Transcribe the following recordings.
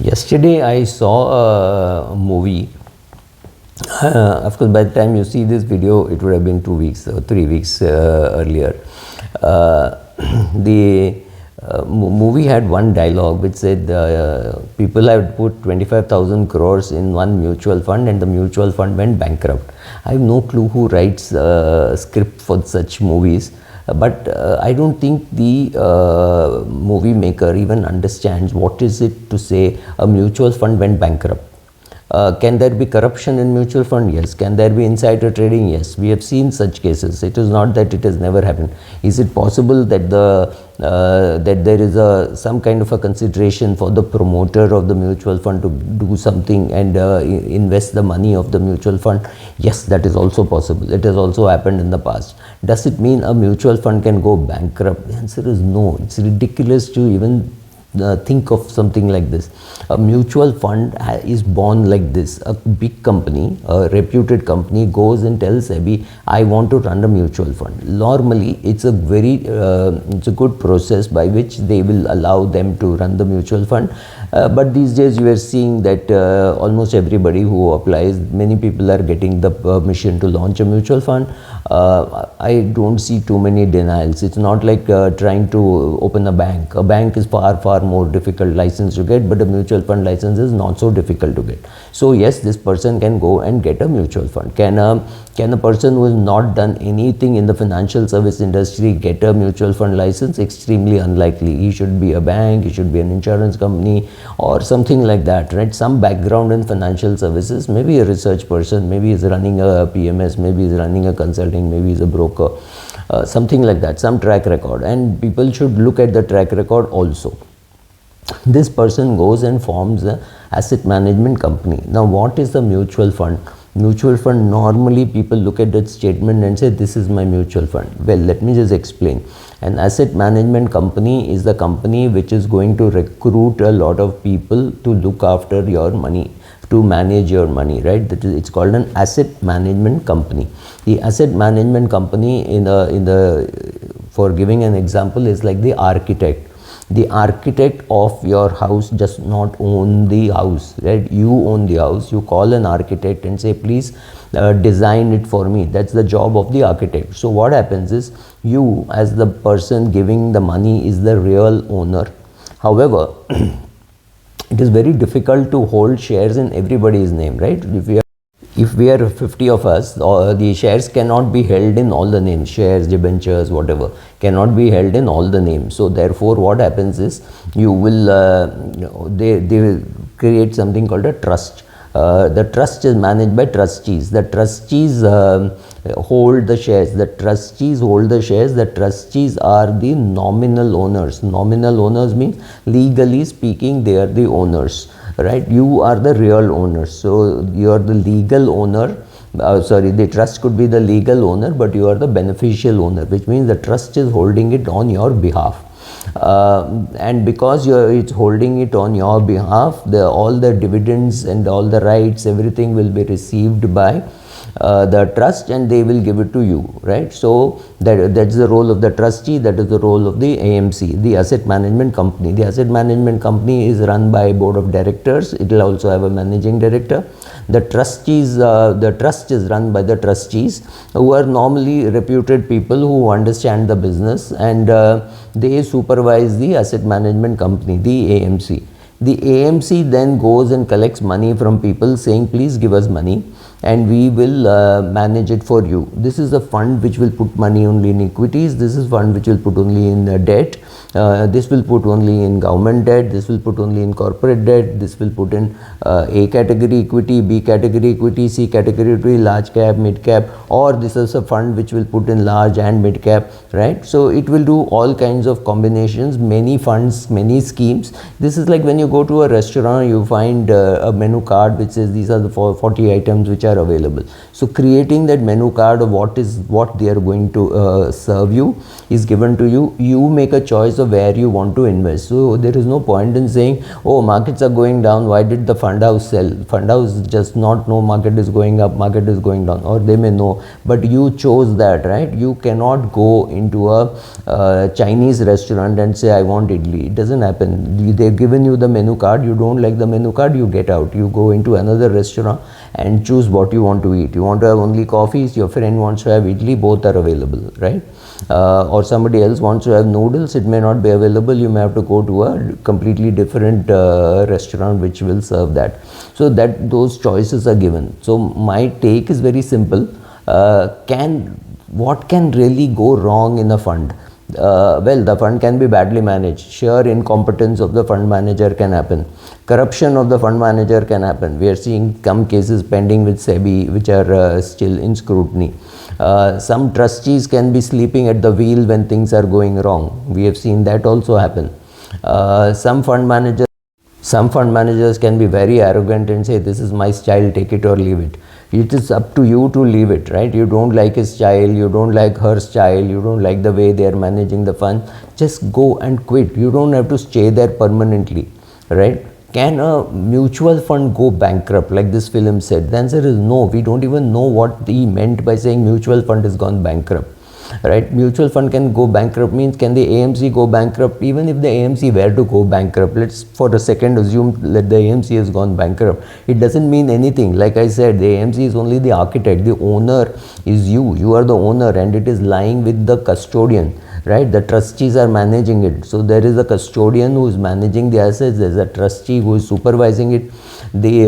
Yesterday I saw a movie. Of course, by the time you see this video, it would have been 2 weeks or 3 weeks earlier. Uh, the movie had one dialogue which said people have put 25,000 crores in one mutual fund and the mutual fund went bankrupt. I have no clue who writes script for such movies. But I don't think the movie maker even understands what is it to say a mutual fund went bankrupt. Can there be corruption in mutual fund? Yes. Can there be insider trading? Yes. We have seen such cases. It is not that it has never happened. Is it possible that that there is some kind of a consideration for the promoter of the mutual fund to do something and invest the money of the mutual fund? Yes, that is also possible. It has also happened in the past. Does it mean a mutual fund can go bankrupt? The answer is no. It's ridiculous to even think of something like this. A mutual fund is born like this. A big company, a reputed company goes and tells SEBI, I want to run a mutual fund. Normally, it's a good process by which they will allow them to run the mutual fund. But these days you are seeing that almost everybody who applies, many people are getting the permission to launch a mutual fund. I don't see too many denials. It's not like trying to open a bank. A bank is far more difficult license to get, but a mutual fund license is not so difficult to get. So yes, this person can go and get a mutual fund. Can a person who has not done anything in the financial service industry get a mutual fund license? Extremely unlikely. He should be a bank, he should be an insurance company or something like that, right? Some background in financial services, maybe a research person, maybe he's running a PMS, maybe he's running a consulting, maybe he's a broker, something like that, some track record, and people should look at the track record also. This person goes and forms an asset management company. Now, what is the mutual fund? Mutual fund, normally people look at that statement and say, this is my mutual fund. Well, let me just explain. An asset management company is the company which is going to recruit a lot of people to look after your money, to manage your money, right? It's called an asset management company. The asset management company, for giving an example, is like the architect. The architect of your house does not own the house, right? You own the house. You call an architect and say, please design it for me. That's the job of the architect. So what happens is, you as the person giving the money is the real owner. However, it is very difficult to hold shares in everybody's name, right? If we are 50 of us, the shares cannot be held in all the names, shares, debentures, whatever, cannot be held in all the names. So therefore, what happens is, you will, they will create something called a trust. The trust is managed by trustees. The trustees hold the shares. The trustees hold the shares. The trustees are the nominal owners. Nominal owners means, legally speaking, they are the owners, right? You are the real owner. So you are the legal owner. The trust could be the legal owner, but you are the beneficial owner, which means the trust is holding it on your behalf. And because it's holding it on your behalf, all the dividends and all the rights, everything will be received by the trust, and they will give it to you, right? So that's the role of the trustee. That is the role of the AMC, the asset management company. The asset management company is run by a board of directors. It will also have a managing director. The trustees, the trust is run by the trustees, who are normally reputed people who understand the business, and they supervise the asset management company, the AMC. The AMC then goes and collects money from people saying, please give us money and we will manage it for you. This is a fund which will put money only in equities. This is fund which will put only in debt. This will put only in government debt. This will put only in corporate debt. This will put in A category equity, B category equity, C category equity, large cap, mid cap, or this is a fund which will put in large and mid cap, right? So it will do all kinds of combinations, many funds, many schemes. This is like when you go to a restaurant, you find a menu card which says these are the 40 items which are available. So creating that menu card of what they are going to serve you is given to you. You make a choice of of where you want to invest. So there is no point in saying, oh, markets are going down, why did the fund house sell? Fund house just not know market is going up, market is going down, or they may know, but you chose that, right? You cannot go into a Chinese restaurant and say, I want idli. It doesn't happen. They've given you the menu card, you don't like the menu card, you get out. You go into another restaurant and choose what you want to eat. You want to have only coffees, your friend wants to have idli, both are available, right? Or somebody else wants to have noodles, it may not be available, you may have to go to a completely different restaurant which will serve that. So that those choices are given. So my take is very simple. What can really go wrong in a fund? Well, the fund can be badly managed. Sheer incompetence of the fund manager can happen. Corruption of the fund manager can happen. We are seeing some cases pending with SEBI which are still in scrutiny. Some trustees can be sleeping at the wheel when things are going wrong. We have seen that also happen. Some fund managers can be very arrogant and say, this is my style, take it or leave it. It is up to you to leave it, right? You don't like his style, you don't like her style, you don't like the way they are managing the fund, just go and quit. You don't have to stay there permanently, right? Can a mutual fund go bankrupt, like this film said? The answer is no. We don't even know what he meant by saying mutual fund has gone bankrupt. Right? Mutual fund can go bankrupt means, can the AMC go bankrupt? Even if the AMC were to go bankrupt, let's for a second assume that the AMC has gone bankrupt. It doesn't mean anything. Like I said, the AMC is only the architect. The owner is you. You are the owner, and it is lying with the custodian. Right? The trustees are managing it. So there is a custodian who is managing the assets. There is a trustee who is supervising it. The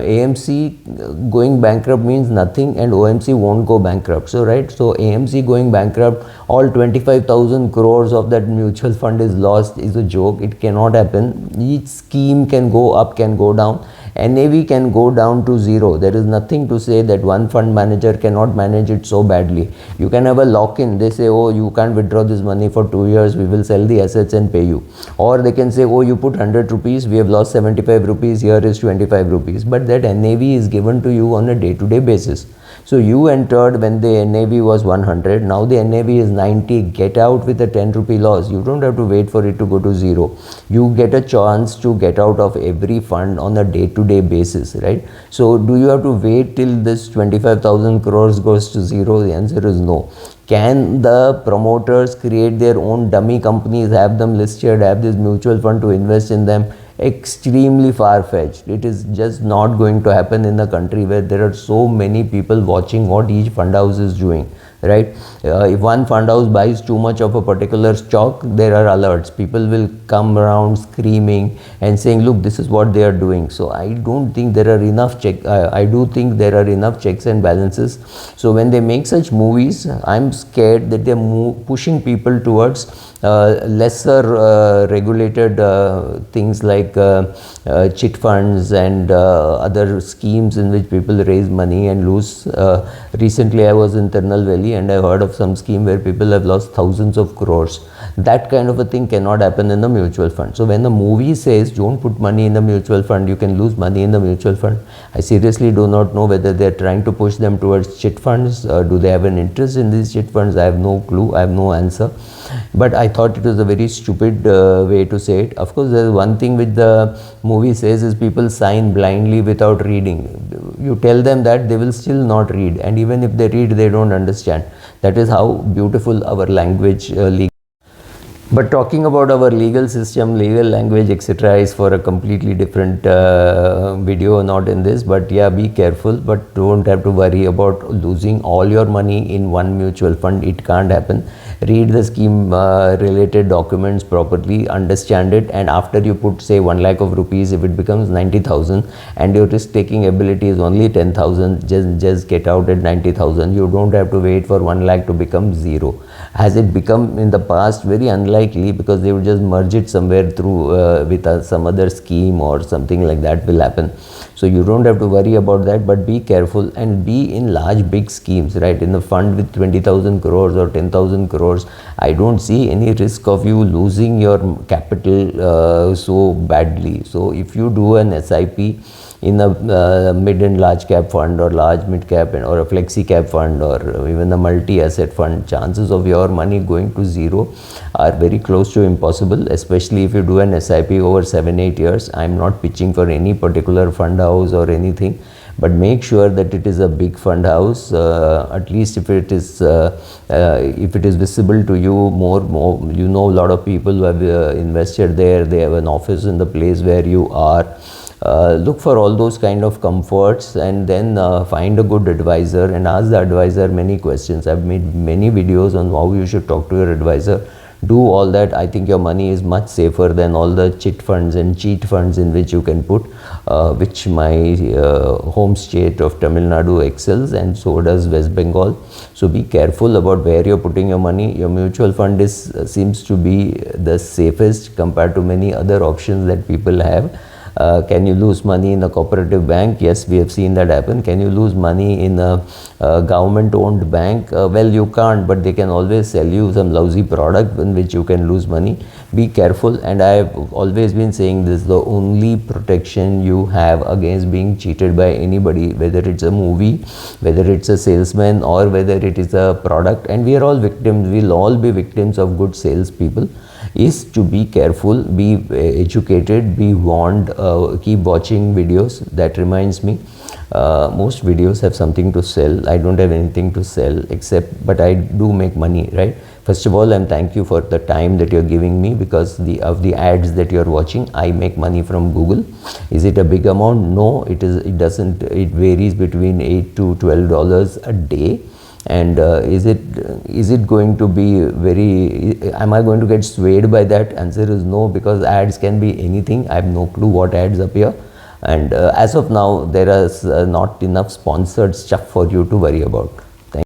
AMC going bankrupt means nothing, and OMC won't go bankrupt. So so AMC going bankrupt, all 25,000 crores of that mutual fund is lost is a joke. It cannot happen. Each scheme can go up, can go down. NAV can go down to zero. There is nothing to say that one fund manager cannot manage it so badly. You can have a lock-in. They say, oh, you can't withdraw this money for 2 years. We will sell the assets and pay you. Or they can say, oh, you put 100 rupees. We have lost 75 rupees. Here is 25 rupees. But that NAV is given to you on a day-to-day basis. So you entered when the NAV was 100. Now the NAV is 90. Get out with a 10 rupee loss. You don't have to wait for it to go to zero. You get a chance to get out of every fund on a day-to-day basis, right? So do you have to wait till this 25,000 crores goes to zero? The answer is no. Can the promoters create their own dummy companies, have them listed, have this mutual fund to invest in them? Extremely far-fetched. It is just not going to happen in a country where there are so many people watching what each fund house is doing, right? If one fund house buys too much of a particular stock, there are alerts. People will come around screaming and saying, look, this is what they are doing. So I don't think there are enough I do think there are enough checks and balances. So when they make such movies, I'm scared that they're pushing people towards lesser regulated things like chit funds and other schemes in which people raise money and lose. Recently I was in Tirunelveli and I heard of some scheme where people have lost thousands of crores. That kind of a thing cannot happen in a mutual fund. So when the movie says don't put money in the mutual fund, you can lose money in the mutual fund, I seriously do not know whether they are trying to push them towards chit funds. Do they have an interest in these chit funds? I have no clue. I have no answer. But I thought it was a very stupid way to say it. Of course, there is one thing which the movie says is people sign blindly without reading. You tell them that, they will still not read, and even if they read, they don't understand. That is how beautiful our language But talking about our legal system, legal language, etc. is for a completely different video, not in this. But yeah, be careful, but don't have to worry about losing all your money in one mutual fund. It can't happen. Read the scheme related documents properly, understand it, and after you put say 1 lakh of rupees, if it becomes 90,000 and your risk taking ability is only 10,000, just get out at 90,000. You don't have to wait for 1 lakh to become zero. Has it become in the past? Very unlikely, because they would just merge it somewhere through with some other scheme or something like that will happen. So you don't have to worry about that, but be careful and be in large big schemes, right? In a fund with 20,000 crores or 10,000 crores, I don't see any risk of you losing your capital so badly. So if you do an SIP, in a mid and large cap fund or large mid cap or a flexi cap fund or even a multi asset fund, chances of your money going to zero are very close to impossible, especially if you do an SIP over 7-8 years. I'm not pitching for any particular fund house or anything, but make sure that it is a big fund house, at least if it is visible to you. More you know, a lot of people who have invested there, they have an office in the place where you are. Look for all those kind of comforts, and then find a good advisor and ask the advisor many questions. I've made many videos on how you should talk to your advisor. Do all that. I think your money is much safer than all the chit funds and cheat funds in which you can put, which my home state of Tamil Nadu excels, and so does West Bengal. So be careful about where you're putting your money. Your mutual fund seems to be the safest compared to many other options that people have. Can you lose money in a cooperative bank? Yes, we have seen that happen. Can you lose money in a government owned bank? Well, you can't, but they can always sell you some lousy product in which you can lose money. Be careful, and I have always been saying this: the only protection you have against being cheated by anybody, whether it's a movie, whether it's a salesman, or whether it is a product, and we are all victims, we'll all be victims of good salespeople, is to be careful, be educated, be warned, keep watching videos. That reminds me, most videos have something to sell. I don't have anything to sell but I do make money, right? First of all, I'm thank you for the time that you're giving me, because of the ads that you're watching. I make money from Google. Is it a big amount? No, it doesn't. It varies between $8 to $12 a day. And is it going to be am I going to get swayed by that? Answer is no, because ads can be anything. I have no clue what ads appear, and as of now there is not enough sponsored stuff for you to worry about.